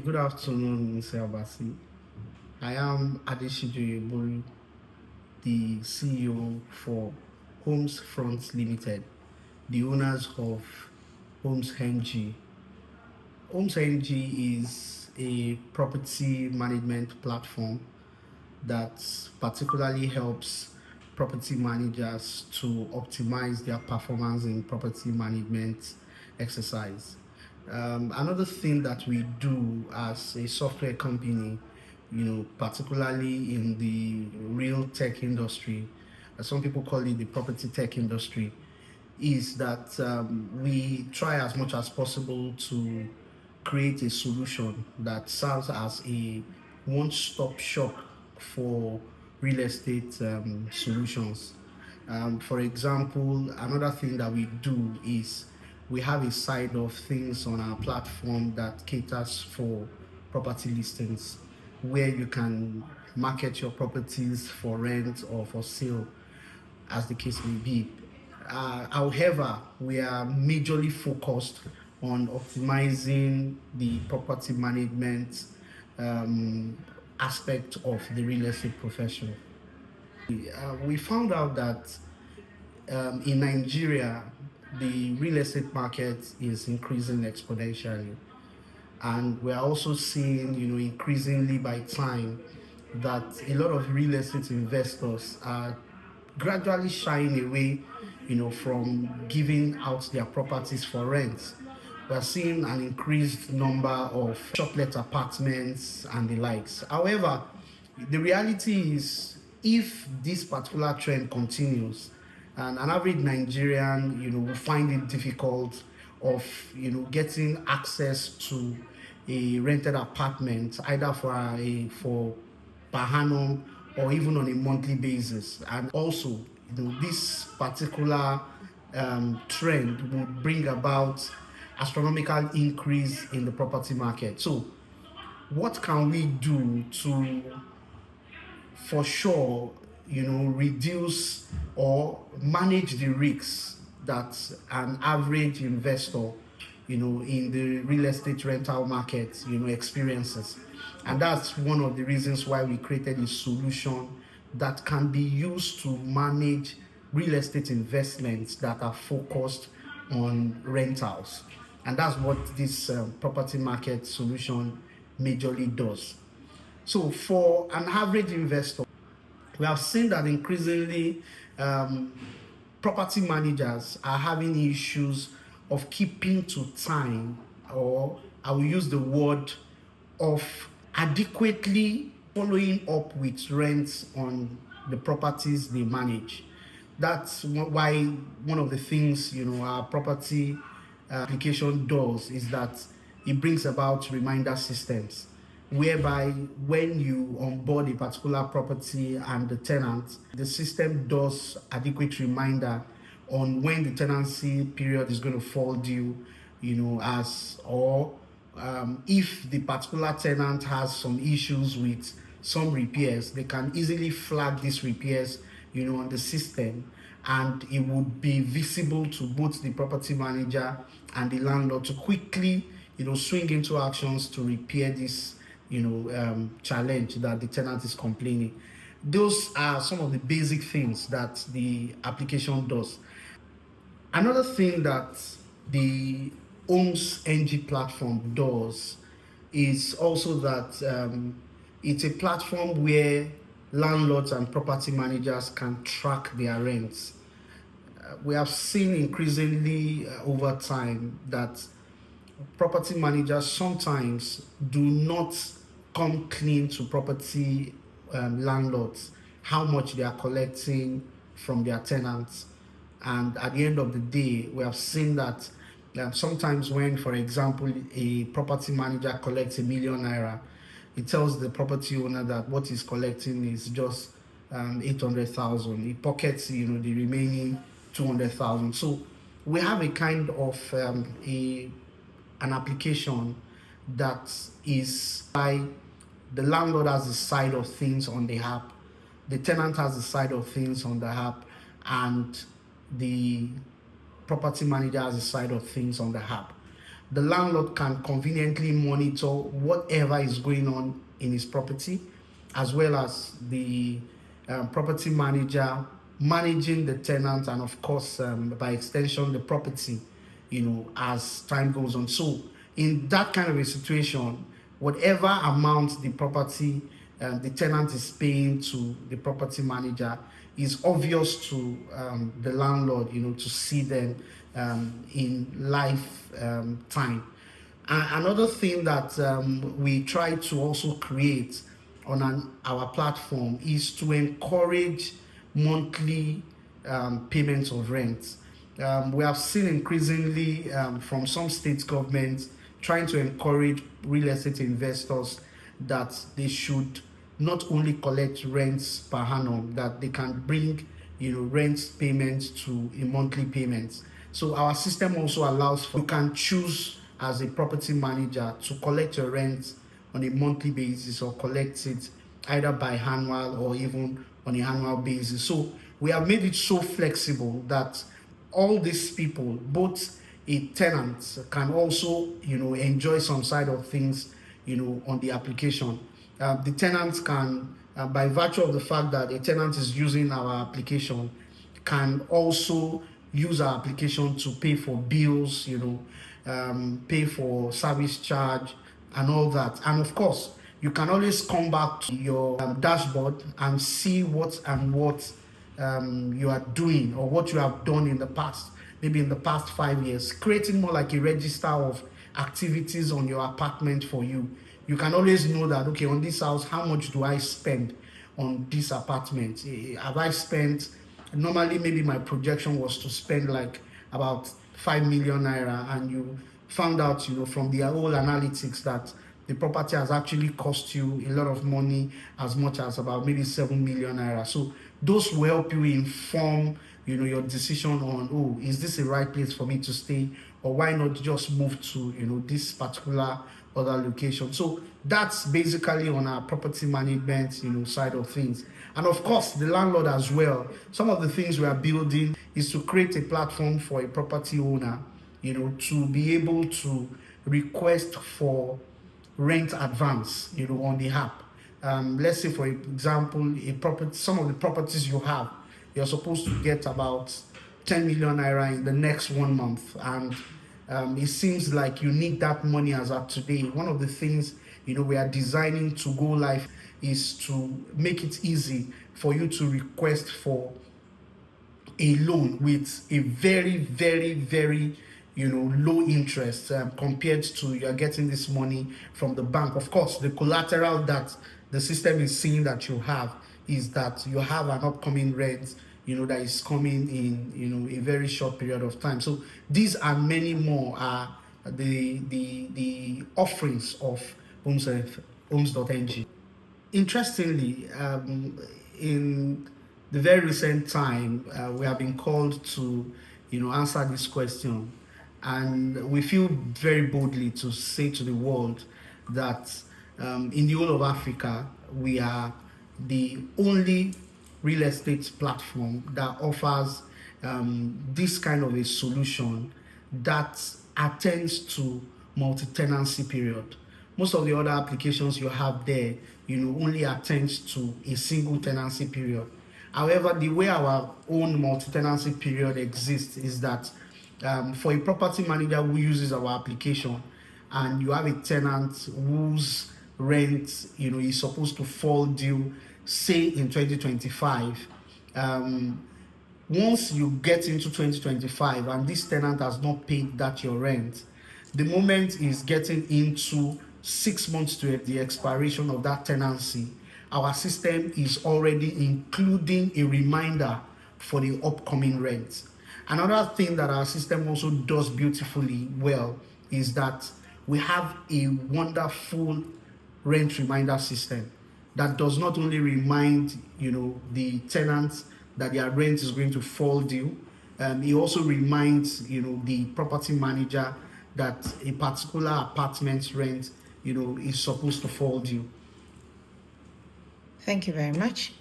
Good afternoon, Mr. Abasi. I am Adesiji, the CEO for HomzFront Limited, the owners of HomzNG. HomzNG is a property management platform that particularly helps property managers to optimize their performance in property management exercise. Another thing that we do as a software company, particularly in the real tech industry, some people call it the property tech industry, is that we try as much as possible to create a solution that serves as a one-stop shop for real estate solutions. For example, another thing that we do is we have a side of things on our platform that caters for property listings, where you can market your properties for rent or for sale, as the case may be. However, we are majorly focused on optimizing the property management aspect of the real estate profession. We found out that in Nigeria, the real estate market is increasing exponentially, and we're also seeing, increasingly by time, that a lot of real estate investors are gradually shying away, from giving out their properties for rent. We're seeing an increased number of short-let apartments and the likes. However, the reality is, if this particular trend continues, and an average Nigerian, will find it difficult of, getting access to a rented apartment, either for per annum or even on a monthly basis. And also, this particular trend will bring about astronomical increase in the property market. So what can we do to, for sure, reduce or manage the risks that an average investor, in the real estate rental market, experiences? And that's one of the reasons why we created a solution that can be used to manage real estate investments that are focused on rentals. And that's what this property market solution majorly does. So for an average investor, we have seen that increasingly property managers are having issues of keeping to time, or I will use the word of adequately following up with rents on the properties they manage. That's why one of the things, our property application does is that it brings about reminder systems, whereby when you onboard a particular property and the tenant, the system does adequate reminder on when the tenancy period is going to fall due, if the particular tenant has some issues with some repairs, they can easily flag these repairs, on the system, and it would be visible to both the property manager and the landlord to quickly, swing into actions to repair this, challenge that the tenant is complaining. Those are some of the basic things that the application does. Another thing that the HomzNG platform does is also that it's a platform where landlords and property managers can track their rents. We have seen increasingly over time that property managers sometimes do not come clean to property landlords how much they are collecting from their tenants. And at the end of the day, we have seen that sometimes when, for example, a property manager collects ₦1,000,000, it tells the property owner that what he's collecting is just 800,000. He pockets, the remaining 200,000. So we have a kind of an application that is by the landlord has the side of things on the app, the tenant has the side of things on the app, and the property manager has the side of things on the app. the landlord can conveniently monitor whatever is going on in his property, as well as the property manager managing the tenant, and of course, by extension, the property, as time goes on. So in that kind of a situation, whatever amount the property, the tenant is paying to the property manager is obvious to the landlord, to see them in life time. Another thing that we try to also create on our platform is to encourage monthly payments of rent. We have seen increasingly from some state governments trying to encourage real estate investors that they should not only collect rents per annum, that they can bring rent payments to a monthly payment. So our system also allows for, you can choose as a property manager to collect your rent on a monthly basis or collect it either biannual or even on an annual basis. So we have made it so flexible that all these people, both a tenant, can also enjoy some side of things on the application. The tenant can, by virtue of the fact that a tenant is using our application, can also use our application to pay for bills, pay for service charge and all that. And of course, you can always come back to your dashboard and see what you are doing or what you have done in the past, maybe in the past 5 years, creating more like a register of activities on your apartment for you. You can always know that, okay, on this house, how much do I spend on this apartment? Have I spent, normally maybe my projection was to spend like about 5 million naira, and you found out, from the whole analytics that the property has actually cost you a lot of money, as much as about maybe 7 million naira. So those will help you inform, your decision on, oh, is this the right place for me to stay, or why not just move to, this particular other location. So that's basically on our property management, side of things. And of course, the landlord as well. Some of the things we are building is to create a platform for a property owner, to be able to request for rent advance, on the app. Let's say, for example, some of the properties you have, you're supposed to get about 10 million naira in the next 1 month, and it seems like you need that money as of today. One of the things we are designing to go live is to make it easy for you to request for a loan with a very, very, very low interest compared to you're getting this money from the bank. Of course, the collateral that the system is seeing that you have is that you have an upcoming rent that is coming in a very short period of time. So these and many more are the offerings of homes.ng. Interestingly, in the very recent time, we have been called to answer this question, and we feel very boldly to say to the world that in the whole of Africa, we are the only real estate platform that offers this kind of a solution that attends to multi-tenancy period. Most of the other applications you have there, only attends to a single tenancy period. However, the way our own multi-tenancy period exists is that for a property manager who uses our application, and you have a tenant whose rent is supposed to fall due, say in 2025, once you get into 2025 and this tenant has not paid that your rent, the moment is getting into 6 months to the expiration of that tenancy, our system is already including a reminder for the upcoming rent. Another thing that our system also does beautifully well is that we have a wonderful rent reminder system that does not only remind the tenants that their rent is going to fall due, it also reminds the property manager that a particular apartment's rent is supposed to fall due. Thank you very much.